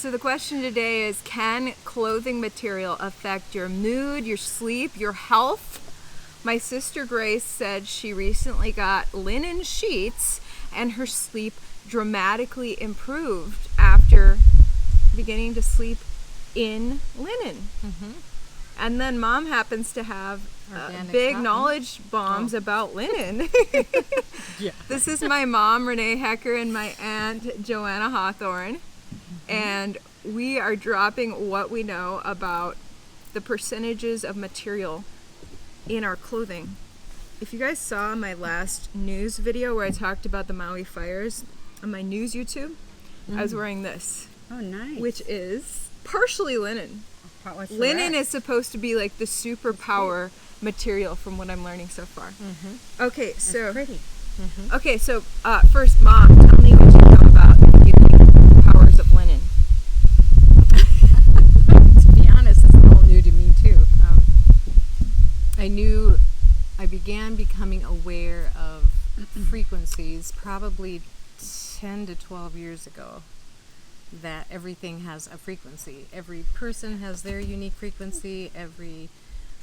So the question today is, can clothing material affect your mood, your sleep, your health? My sister Grace said she recently got linen sheets and her sleep dramatically improved after beginning to sleep in linen. Mm-hmm. And then Mom happens to have big cotton knowledge bombs about linen. Yeah. This is my mom, Renee Hecker, and my aunt, Joanna Hawthorne. And we are dropping what we know about the percentages of material in our clothing. If you guys saw my last news video where I talked about the Maui fires on my news YouTube, I was wearing this. Oh, nice. Which is partially linen. Linen is supposed to be like the superpower material from what I'm learning so far. Mm-hmm. Okay, so pretty. Mm-hmm. Okay, so first, Mom, tell me what you know about the healing powers of linen. To be honest, it's all new to me too. I began becoming aware of frequencies probably 10 to 12 years ago. That everything has a frequency. Every person has their unique frequency. Every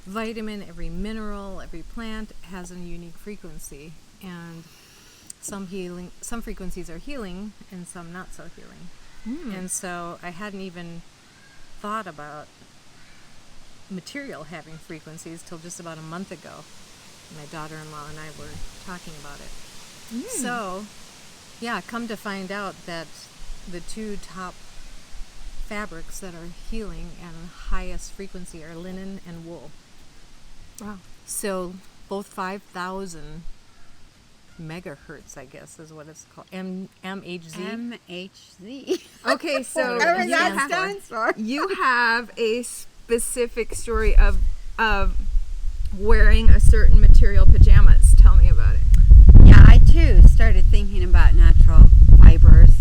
vitamin, every mineral, every plant has a unique frequency. And some frequencies are healing and some not so healing. And so I hadn't even thought about material having frequencies till just about a month ago. My daughter-in-law and I were talking about it. So, yeah, come to find out that the two top fabrics that are healing and highest frequency are linen and wool. Wow. So both 5,000 megahertz, I guess, is what it's called. MHZ. MHZ. Okay, so whatever that stands for. You have a specific story of wearing a certain material pajamas. Tell me about it. Yeah, I too started thinking about natural fibers,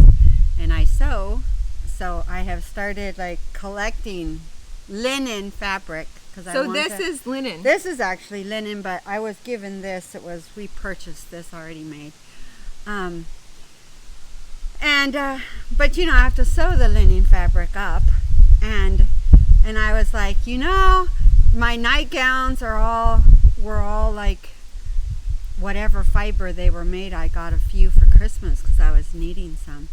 and I sew. So I have started like collecting linen fabric. This is linen. This is actually linen, but I was given this. We purchased this already made. But you know, I have to sew the linen fabric up, and I was like, my nightgowns were all like whatever fiber they were made. I got a few for Christmas because I was needing some.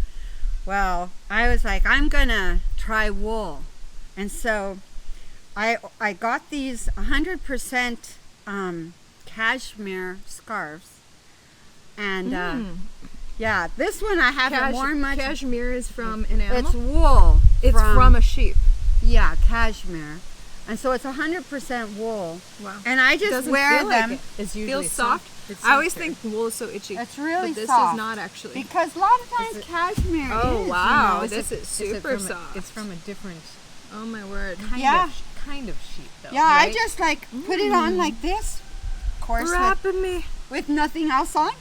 Well, I was like, I'm gonna try wool, and so I got these 100% cashmere scarves, and yeah, this one I haven't worn much. Cashmere is from an animal? It's wool. It's from a sheep. Yeah, cashmere. And so it's 100% wool. Wow. And I just wear them. It feels soft. I always think wool is so itchy. It's really but this soft. Is not actually. Because a lot of times cashmere is. Oh, wow. This is super soft. It's from a different. Oh, my word. Kind of sheep, though. Yeah, right? I just put it on like this. Of course, with nothing else on.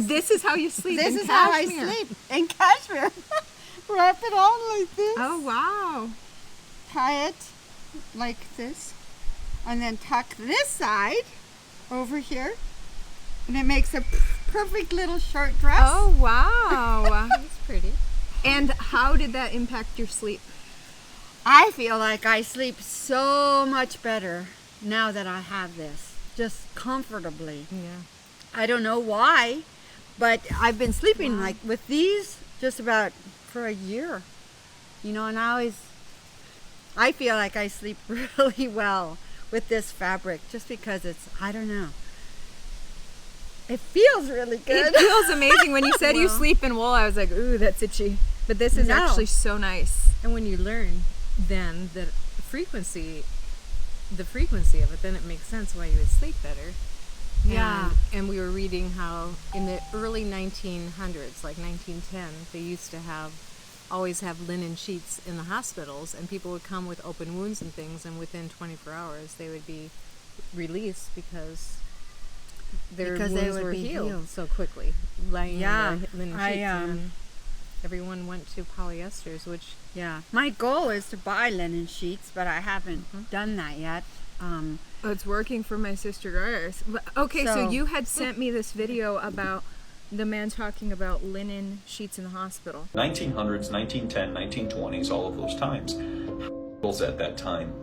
This is how you sleep in cashmere. This is how I sleep in cashmere. Wrap it on like this. Oh, wow. Tie it like this. And then tuck this side over here. And it makes a perfect little short dress. Oh, wow. That's pretty. And how did that impact your sleep? I feel like I sleep so much better now that I have this. Just comfortably. Yeah. I don't know why, but I've been sleeping like with these just about for a year. And I feel like I sleep really well with this fabric just because I don't know. It feels really good. It feels amazing. When you said you sleep in wool, I was like, ooh, that's itchy. But this is actually so nice. And when you learn then the frequency of it, then it makes sense why you would sleep better. Yeah. And we were reading how in the early 1900s, like 1910, they used to always have linen sheets in the hospitals, and people would come with open wounds and things, and within 24 hours they would be released because their wounds were healed so quickly. Lying in the linen sheets, and everyone went to polyesters, which... Yeah. My goal is to buy linen sheets, but I haven't done that yet. It's working for my sister Grace. Okay, so you had sent me this video about the man talking about linen sheets in the hospital. 1900s, 1910, 1920s, all of those times. Hospitals at that time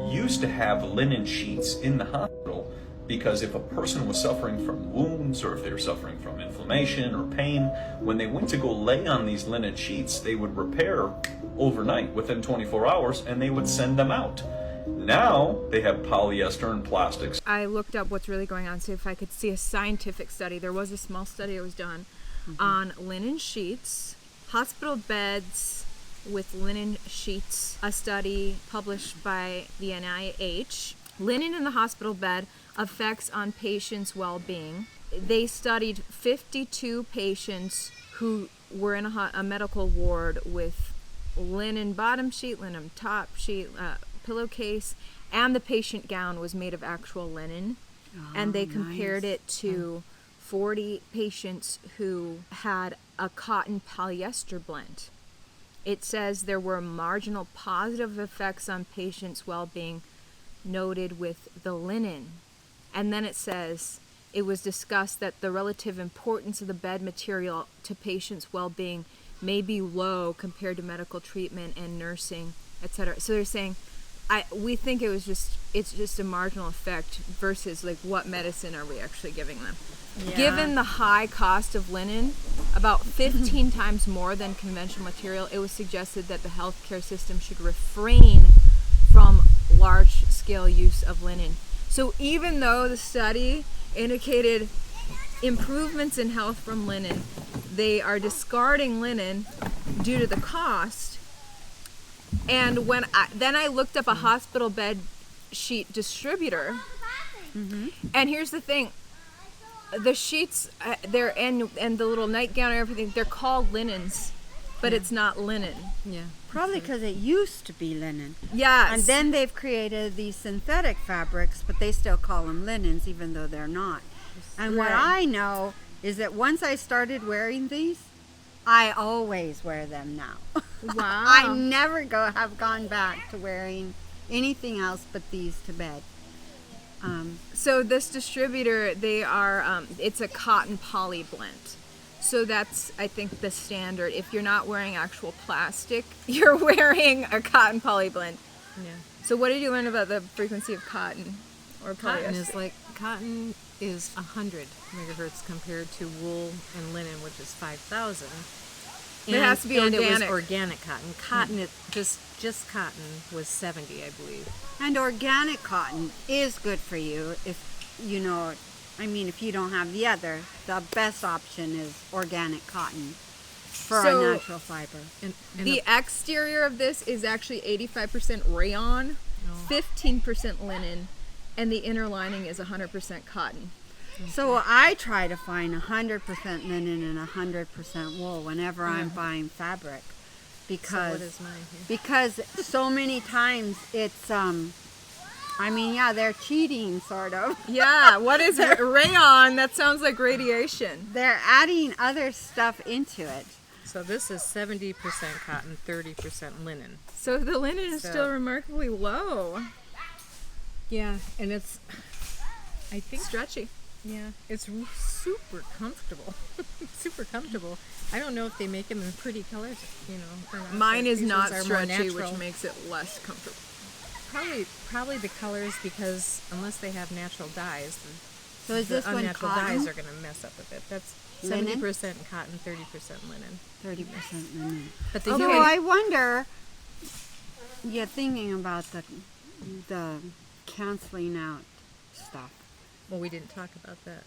used to have linen sheets in the hospital because if a person was suffering from wounds or if they were suffering from inflammation or pain, when they went to go lay on these linen sheets, they would repair overnight within 24 hours and they would send them out. Now they have polyester and plastics. I looked up what's really going on, see if I could see a scientific study. There was a small study that was done on linen sheets, hospital beds with linen sheets, a study published by the NIH. Linen in the hospital bed effects on patients' well-being. They studied 52 patients who were in a medical ward with linen bottom sheet, linen top sheet, pillowcase, and the patient gown was made of actual linen. And they compared it to 40 patients who had a cotton polyester blend. It says there were marginal positive effects on patients' well-being noted with the linen. And then it says it was discussed that the relative importance of the bed material to patients' well-being may be low compared to medical treatment and nursing, etc. So they're saying, we think it's just a marginal effect versus like what medicine are we actually giving them. Yeah. Given the high cost of linen, about 15 times more than conventional material, it was suggested that the healthcare system should refrain from large-scale use of linen. So even though the study indicated improvements in health from linen, they are discarding linen due to the cost. And when I looked up a hospital bed sheet distributor, and here's the thing, the sheets, and the little nightgown and everything, they're called linens, but it's not linen. Yeah. Probably because it used to be linen. Yes. And then they've created these synthetic fabrics, but they still call them linens, even though they're not. And what I know is that once I started wearing these, I always wear them now. Wow. I never have gone back to wearing anything else but these to bed. So this distributor, they are, it's a cotton poly blend. So that's, I think, the standard. If you're not wearing actual plastic, you're wearing a cotton poly blend. Yeah. So what did you learn about the frequency of cotton or polyester? Cotton is 100 megahertz compared to wool and linen, which is 5,000. It has to be and organic. it was organic cotton. Cotton, just cotton was 70, I believe. And organic cotton is good for you if you know. I mean, if you don't have the other, the best option is organic cotton for a natural fiber. And the exterior of this is actually 85% rayon, 15% linen, and the inner lining is 100% cotton. Okay. So I try to find 100% linen and 100% wool whenever I'm buying fabric, because so what is mine here? Because so many times it's they're cheating, sort of. Yeah, what is rayon? That sounds like radiation. They're adding other stuff into it. So this is 70% cotton, 30% linen. So the linen is still remarkably low. Yeah, and it's, I think, stretchy. Yeah, it's super comfortable. Super comfortable. I don't know if they make them in pretty colors, or not. Mine is not stretchy, which makes it less comfortable. Probably the colors, because unless they have natural dyes, so is this one unnatural cotton? dyes are going to mess up with it. That's linen? 70% cotton, 30% linen. 30% linen. But Although I wonder, thinking about the canceling out stuff. Well, we didn't talk about that.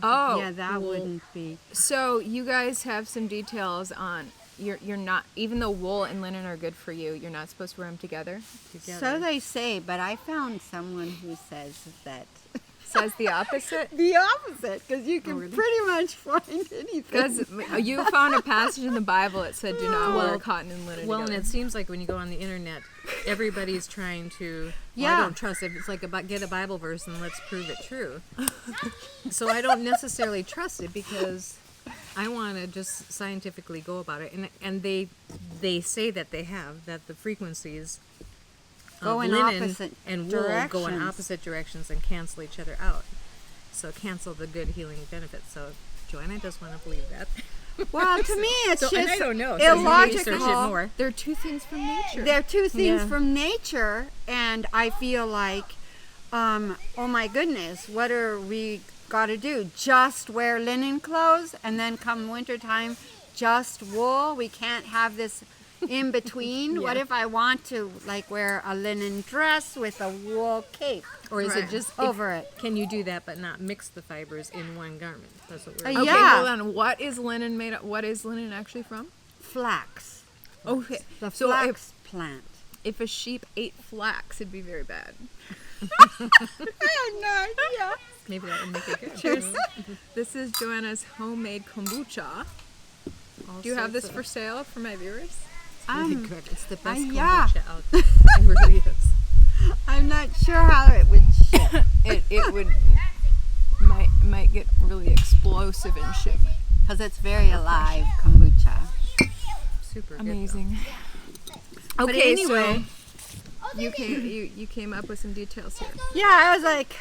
Oh, yeah, that wouldn't be. So you guys have some details on you're not, even though wool and linen are good for you, you're not supposed to wear them together. So they say, but I found someone who says that. Says the opposite? The opposite, because you can pretty much find anything. Because you found a passage in the Bible that said do not wear cotton and linen together. And it seems like when you go on the internet, everybody's trying to, I don't trust it. It's like get a Bible verse and let's prove it true. So I don't necessarily trust it, because I want to just scientifically go about it. And they say that that the frequencies go in linen opposite and wool go in opposite directions and cancel each other out. So cancel the good healing benefits. So Joanna does want to believe that. Well, to me, it's And I just don't know. So you research it illogical. more. They're two things from nature. They're two things Yeah. from nature, and I feel like, oh my goodness, what are we got to do? Just wear linen clothes, and then come wintertime, just wool? We can't have this in between? What if I want to like wear a linen dress with a wool cape Or is Right. it just over it? Can you do that but not mix the fibers in one garment? That's what we're Yeah. Okay, hold on. What is linen made of? What is linen actually from? Flax. Okay. The So flax plant. if a sheep ate flax, it'd be very bad. I have no idea. Maybe that would make it good. Cheers. This is Joanna's homemade kombucha. Do you have this for sale for my viewers? Really good. It's the best kombucha yeah. out there. It really is. I'm not sure how it would ship. It would might get really explosive in shipment. Because it's very alive kombucha. Super good. Amazing. But Okay, anyway, so you came up with some details here. yeah, I was like,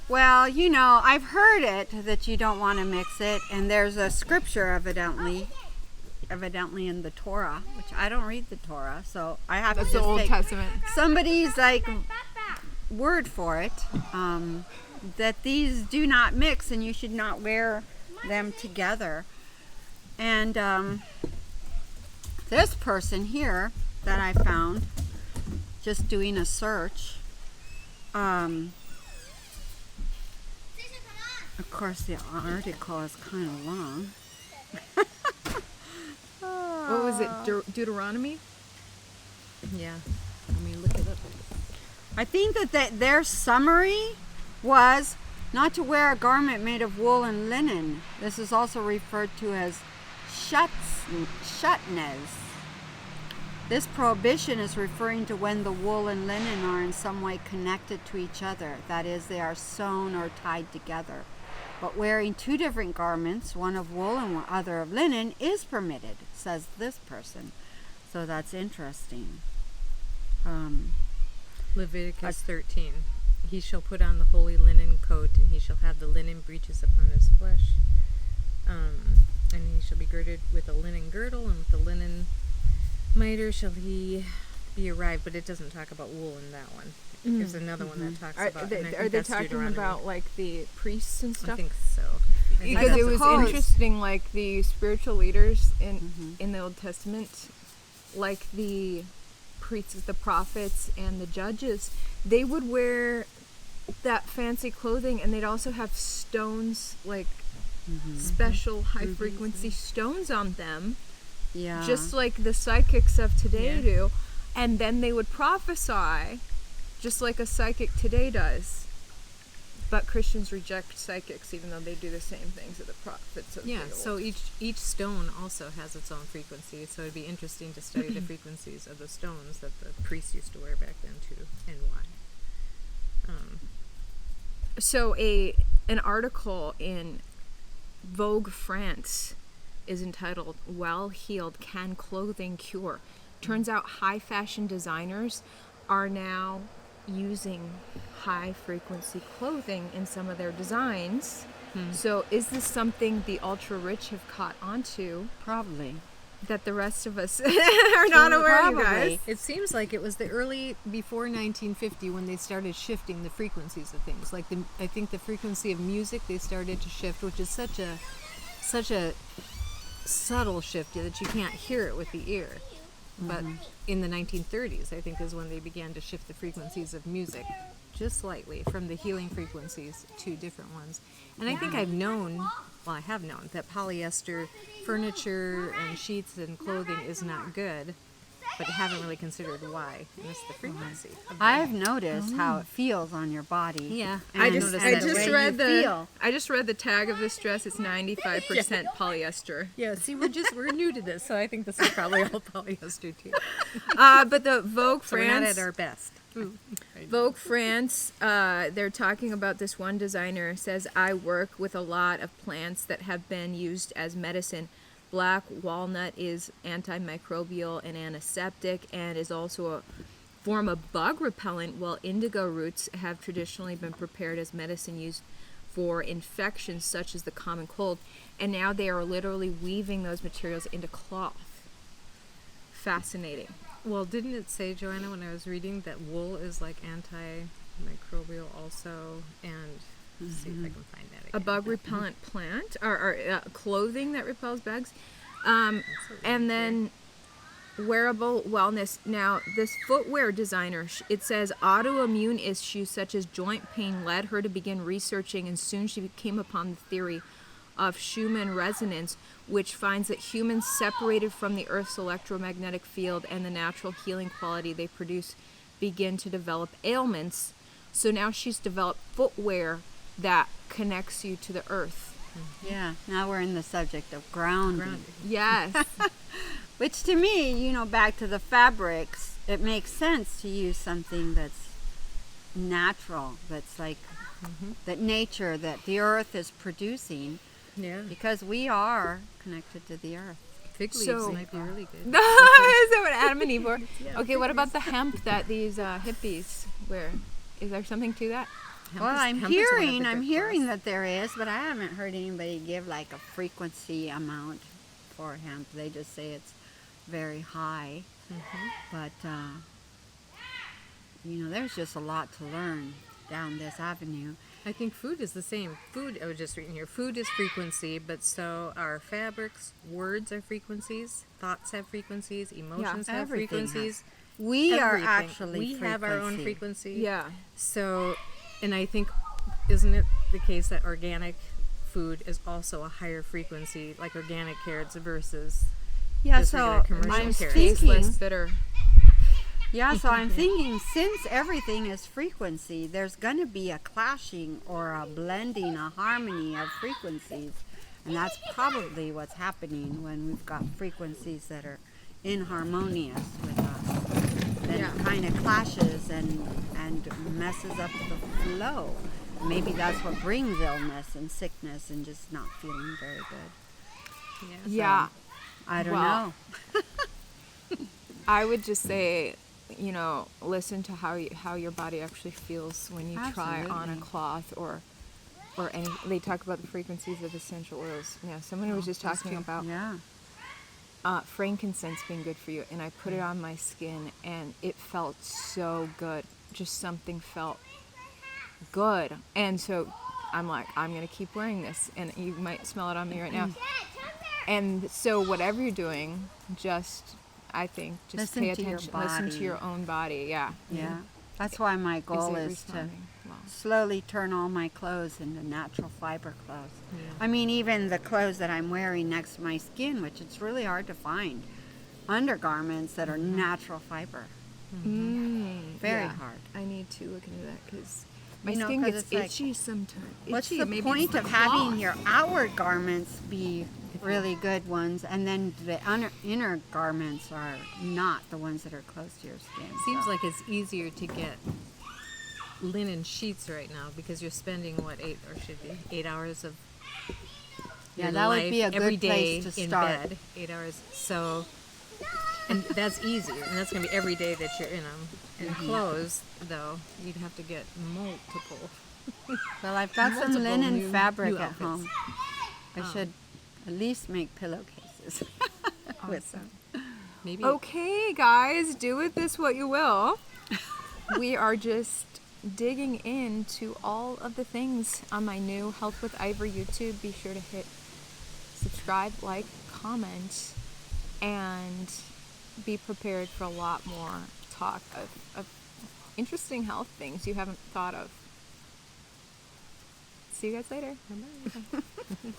well, you know, I've heard it that you don't want to mix it, and there's a scripture evidently in the Torah, which I don't read the Torah, so I have That's to the just Old take Testament. somebody's like word for it, that these do not mix and you should not wear them together. And this person here that I found just doing a search, of course the article is kind of long. What was it? Deuteronomy? Yeah. I mean, look it up. I think that their summary was not to wear a garment made of wool and linen. This is also referred to as shutnez. This prohibition is referring to when the wool and linen are in some way connected to each other. That is, they are sewn or tied together. But wearing two different garments, one of wool and one other of linen, is permitted, says this person. So that's interesting. Leviticus 13. He shall put on the holy linen coat, and he shall have the linen breeches upon his flesh. And he shall be girded with a linen girdle, and with the linen mitre shall he be arrived. But it doesn't talk about wool in that one. There's another one that talks about. and I think Are they that's talking Deuteronomy. about like the priests and I stuff? think so. I think Because I it was suppose. interesting, like the spiritual leaders in the Old Testament, like the priests, the prophets, and the judges, they would wear that fancy clothing, and they'd also have stones, like special high frequency stones on them, Yeah. just like the psychics of today Yeah. do, and then they would prophesy, just like a psychic today does. But Christians reject psychics, even though they do the same things that the prophets of Yeah, the so old. each stone also has its own frequency, so it'd be interesting to study the frequencies of the stones that the priests used to wear back then too, and why. So an article in Vogue France is entitled "Well Heeled Can Clothing Cure?" Turns out high fashion designers are now using high frequency clothing in some of their designs. So is this something the ultra rich have caught onto Probably. that the rest of us are not aware of, you guys? Probably. It seems like it was the early, before 1950, when they started shifting the frequencies of things. Like I think the frequency of music they started to shift, which is such a subtle shift that you can't hear it with the ear. But in the 1930s, I think, is when they began to shift the frequencies of music just slightly from the healing frequencies to different ones. And I think I have known that polyester furniture and sheets and clothing is not good, but haven't really considered why. And it's the frequency. of the- I've noticed how it feels on your body. Yeah. And I noticed just that the way you feel. I just read the tag of this dress. It's 95% polyester. Yeah, see, we're new to this, so I think this is probably all polyester too. But the Vogue So we're not France, at our best. Vogue France, they're talking about this one designer says, I work with a lot of plants that have been used as medicine. Black walnut is antimicrobial and antiseptic and is also a form of bug repellent, while indigo roots have traditionally been prepared as medicine used for infections such as the common cold. And now they are literally weaving those materials into cloth. Fascinating. Well, didn't it say, Joanna, when I was reading, that wool is like antimicrobial also, and let's see if I can find that again. A bug repellent plant, or clothing that repels bugs. And then wearable wellness. Now, this footwear designer, it says autoimmune issues such as joint pain led her to begin researching, and soon she came upon the theory of Schumann resonance, which finds that humans separated from the Earth's electromagnetic field and the natural healing quality they produce begin to develop ailments. So now she's developed footwear that connects you to the earth. Yeah, now we're in the subject of grounding. Yes. Which to me, you know, back to the fabrics, it makes sense to use something that's natural, that's like that nature, that the earth is producing, because we are connected to the earth. Fig leaves So- might be really good. Is that what Adam and Eve were? Okay, what about the hemp that these hippies wear? Is there something to that? Hemp Well, is- I'm hemp is one of hearing the good hearing cloths. that there is, but I haven't heard anybody give like a frequency amount for hemp. They just say it's very high. But you know, there's just a lot to learn down this avenue. I think food is the same. Food, I was just reading here, food is frequency, but so are fabrics, words are frequencies, thoughts have frequencies, emotions have everything has- frequencies. We are Everything. actually We have our own frequency. frequency. Yeah. So, and I think, isn't it the case that organic food is also a higher frequency, like organic carrots versus Yeah, just so regular commercial I'm carrots? thinking. Tasteless, bitter. Yeah, so I'm thinking, since everything is frequency, there's going to be a clashing or a blending, a harmony of frequencies. And that's probably what's happening when we've got frequencies that are inharmonious with us. Then it kind of clashes and messes up the flow. Maybe that's what brings illness and sickness and just not feeling very good. Yeah. I don't Well, know. I would just say, you know, listen to how your body actually feels when you try on a Absolutely. cloth or any. They talk about the frequencies of essential oils. Yeah, someone was just talking about Yeah. frankincense being good for you, and I put it on my skin, and it felt so good. Just something felt good, and so I'm like, I'm gonna keep wearing this, and you might smell it on me right now. And so whatever you're doing, I think just Listen pay to your attention. Listen to body. your own body. Yeah. Yeah. That's why my goal it is to responding well? slowly turn all my clothes into natural fiber clothes. I mean, even the clothes that I'm wearing next to my skin, which it's really hard to find undergarments that are natural fiber. Very Yeah. hard. I need to look into that because my You know, skin 'cause gets it's like, itchy sometimes. What's Itchy. the Maybe point it's the of having cloth. your outward garments be really good ones, and then the inner garments are not the ones that are close to your skin? Seems So- like it's easier to get linen sheets right now because you're spending 8 hours of Yeah, your that would life be a every good day place to in start. bed, 8 hours. So, and that's easy, and that's gonna be every day that you're in them. And clothes, though, you'd have to get multiple. Well, I've got some Multiple linen new fabric at outfits. home. I should at least make pillowcases with them. Maybe. Okay, guys, do with this what you will. We are just digging into all of the things on my new Health with Ivory YouTube. Be sure to hit subscribe, like, comment, and be prepared for a lot more talk of interesting health things you haven't thought of. See you guys later. Bye-bye.